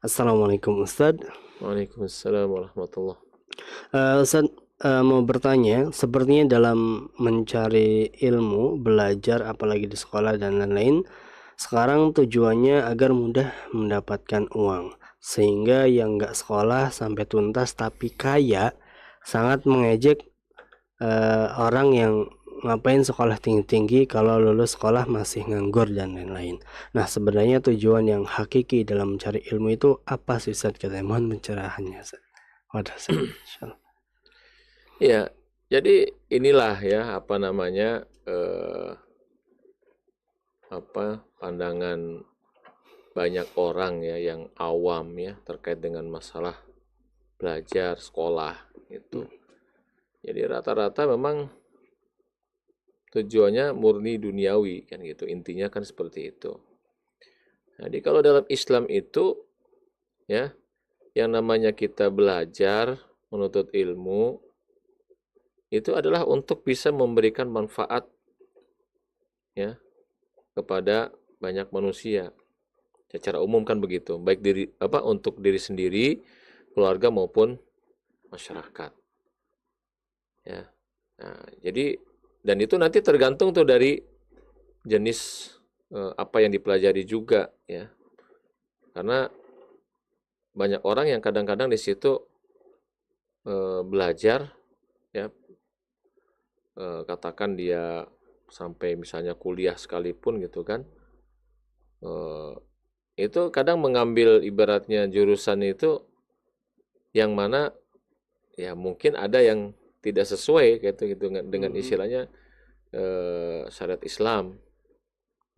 Assalamualaikum Ustadz. Waalaikumsalam warahmatullah. Ustadz mau bertanya, sepertinya dalam mencari ilmu, belajar, apalagi di sekolah dan lain-lain, sekarang tujuannya agar mudah mendapatkan uang. Sehingga yang nggak sekolah sampai tuntas tapi kaya, sangat mengejek orang yang ngapain sekolah tinggi-tinggi kalau lulus sekolah masih nganggur dan lain-lain. Nah, sebenarnya tujuan yang hakiki dalam mencari ilmu itu apa sih Ustadz? Katanya mohon pencerahannya Ustadz. Wadah, Ustadz. Ya, jadi inilah ya apa namanya pandangan banyak orang ya yang awam ya terkait dengan masalah belajar sekolah itu. Jadi rata-rata memang tujuannya murni duniawi kan gitu. Intinya kan seperti itu. Jadi kalau dalam Islam itu ya yang namanya kita belajar menuntut ilmu itu adalah untuk bisa memberikan manfaat ya kepada banyak manusia. Secara umum kan begitu, baik untuk diri sendiri, keluarga maupun masyarakat. Ya. Nah, jadi dan itu nanti tergantung tuh dari jenis apa yang dipelajari juga ya. Karena banyak orang yang kadang-kadang di situ belajar ya, katakan dia sampai misalnya kuliah sekalipun gitu kan. eh, itu kadang mengambil ibaratnya jurusan itu yang mana ya mungkin ada yang tidak sesuai gitu dengan istilahnya syariat Islam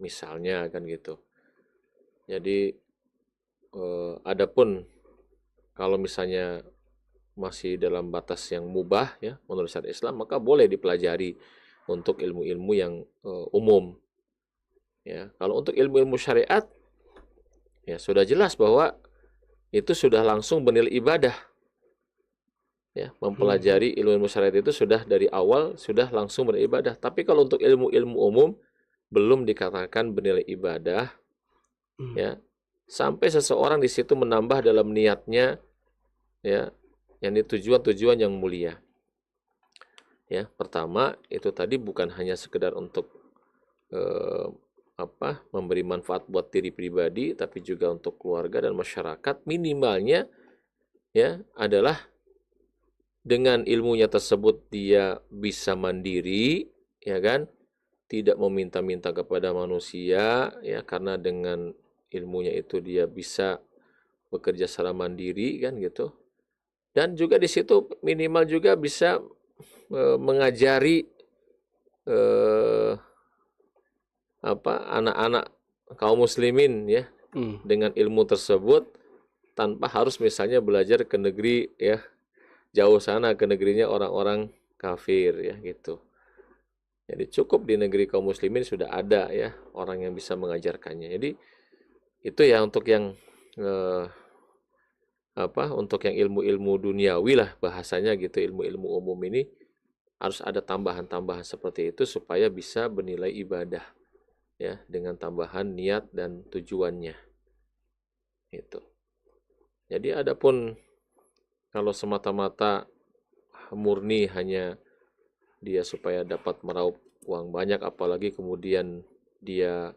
misalnya kan gitu. Jadi adapun kalau misalnya masih dalam batas yang mubah ya menurut syariat Islam maka boleh dipelajari untuk ilmu-ilmu yang umum ya. Kalau untuk ilmu-ilmu syariat ya sudah jelas bahwa itu sudah langsung bernilai ibadah ya, mempelajari ilmu syariat itu sudah dari awal sudah langsung beribadah. Tapi kalau untuk ilmu-ilmu umum belum dikatakan bernilai ibadah ya, sampai seseorang di situ menambah dalam niatnya ya, yang tujuan-tujuan yang mulia. Ya, pertama itu tadi bukan hanya sekedar untuk eh, memberi manfaat buat diri pribadi, tapi juga untuk keluarga dan masyarakat. Minimalnya ya adalah dengan ilmunya tersebut dia bisa mandiri, ya kan? Tidak meminta-minta kepada manusia, ya karena dengan ilmunya itu dia bisa bekerja secara mandiri kan gitu. Dan juga di situ minimal juga bisa mengajari eh, anak-anak kaum muslimin ya dengan ilmu tersebut tanpa harus misalnya belajar ke negeri ya jauh sana ke negerinya orang-orang kafir ya gitu. Jadi cukup di negeri kaum muslimin sudah ada ya orang yang bisa mengajarkannya. Jadi itu ya untuk yang eh, untuk yang ilmu-ilmu duniawi lah bahasanya gitu, ilmu-ilmu umum ini harus ada tambahan-tambahan seperti itu supaya bisa bernilai ibadah ya dengan tambahan niat dan tujuannya itu. Jadi adapun kalau semata-mata murni hanya dia supaya dapat meraup uang banyak apalagi kemudian dia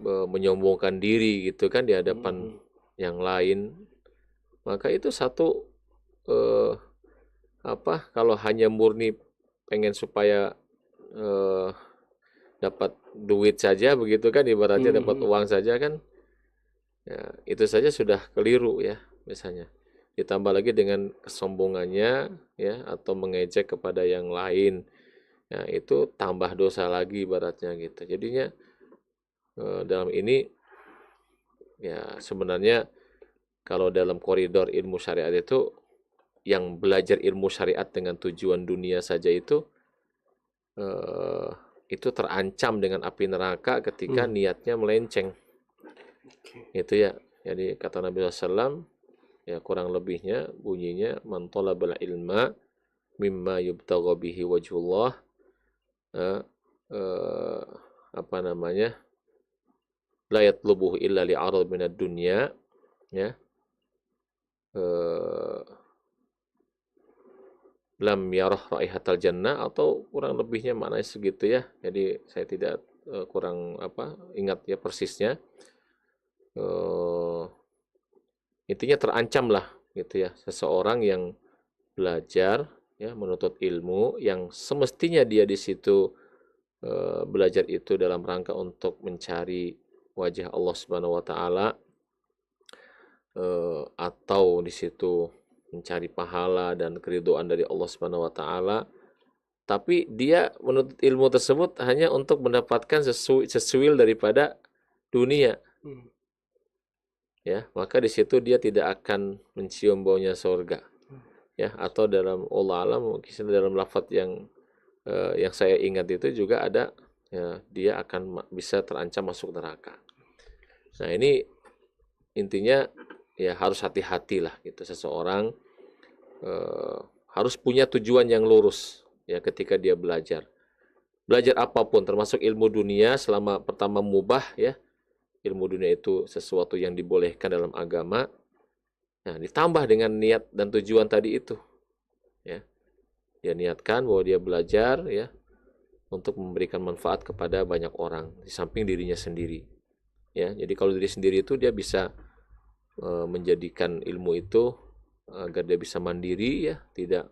menyombongkan diri gitu kan di hadapan yang lain maka itu satu eh, kalau hanya murni pengen supaya eh, dapat duit saja begitu kan ibaratnya dapat uang saja kan ya, itu saja sudah keliru ya misalnya ditambah lagi dengan kesombongannya ya atau mengejek kepada yang lain ya itu tambah dosa lagi ibaratnya gitu jadinya dalam ini ya sebenarnya kalau dalam koridor ilmu syariat itu yang belajar ilmu syariat dengan tujuan dunia saja eh, itu terancam dengan api neraka ketika niatnya melenceng. Itu ya. Jadi kata Nabi SAW ya kurang lebihnya bunyinya man talabal ilma mimma yubtagha bihi wajhullah eh, eh, apa namanya la yatlubuhu illa li'arad minad dunya ya. Lam yarah raihatal jannah, atau kurang lebihnya maknanya segitu ya. Jadi saya tidak kurang ingat ya persisnya. Intinya terancam lah gitu ya seseorang yang belajar ya, menuntut ilmu yang semestinya dia di situ belajar itu dalam rangka untuk mencari wajah Allah Subhanahu wa taala, atau di situ mencari pahala dan keridhaan dari Allah Subhanahu wa taala, tapi dia menuntut ilmu tersebut hanya untuk mendapatkan sesuil daripada dunia, ya, maka di situ dia tidak akan mencium baunya surga, ya. Atau dalam Allah alam, mungkin dalam lafaz yang saya ingat itu juga ada, ya, dia akan bisa terancam masuk neraka. Nah, ini intinya ya harus hati-hati lah gitu. Seseorang harus punya tujuan yang lurus ya ketika dia belajar. Belajar apapun, termasuk ilmu dunia, selama pertama mubah ya. Ilmu dunia itu sesuatu yang dibolehkan dalam agama. Nah, ditambah dengan niat dan tujuan tadi itu. Ya. Dia niatkan bahwa dia belajar ya untuk memberikan manfaat kepada banyak orang di samping dirinya sendiri. Ya, jadi kalau diri sendiri itu dia bisa menjadikan ilmu itu agar dia bisa mandiri ya, tidak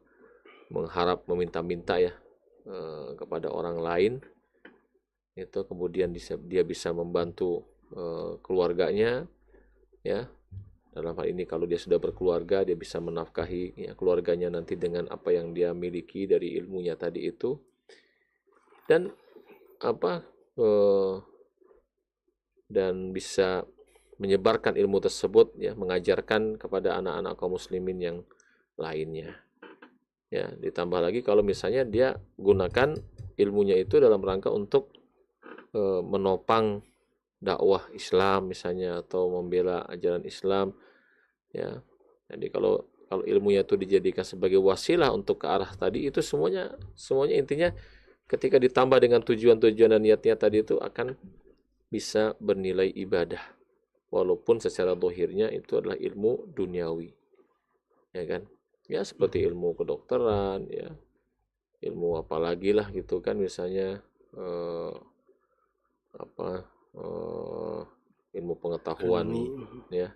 mengharap meminta-minta ya kepada orang lain. Itu kemudian dia bisa membantu keluarganya ya. Dalam hal ini kalau dia sudah berkeluarga, dia bisa menafkahi ya keluarganya nanti dengan apa yang dia miliki dari ilmunya tadi itu. Dan dan bisa menyebarkan ilmu tersebut ya, mengajarkan kepada anak-anak kaum muslimin yang lainnya. Ya, ditambah lagi kalau misalnya dia gunakan ilmunya itu dalam rangka untuk menopang dakwah Islam misalnya, atau membela ajaran Islam ya. Jadi kalau ilmunya itu dijadikan sebagai wasilah untuk ke arah tadi, itu semuanya intinya ketika ditambah dengan tujuan-tujuan dan niatnya tadi itu akan bisa bernilai ibadah, walaupun secara dohirnya itu adalah ilmu duniawi, ya kan? Ya seperti ilmu kedokteran, ya ilmu apalagi lah gitu kan, misalnya ilmu pengetahuan ya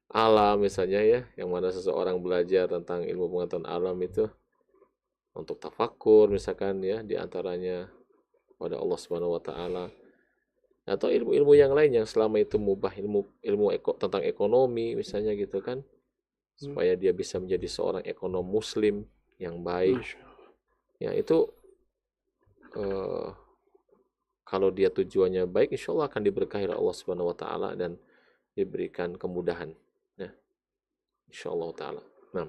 alam misalnya ya, yang mana seseorang belajar tentang ilmu pengetahuan alam itu untuk tafakur misalkan ya, diantaranya pada Allah Subhanahu wa taala, atau ilmu-ilmu yang lain yang selama itu mubah, ilmu tentang ekonomi misalnya gitu kan, supaya dia bisa menjadi seorang ekonom muslim yang baik. Ya itu kalau dia tujuannya baik, insya Allah akan diberkahi oleh Allah Subhanahu wa taala dan diberikan kemudahan. Nah, insya Allah taala. Nah.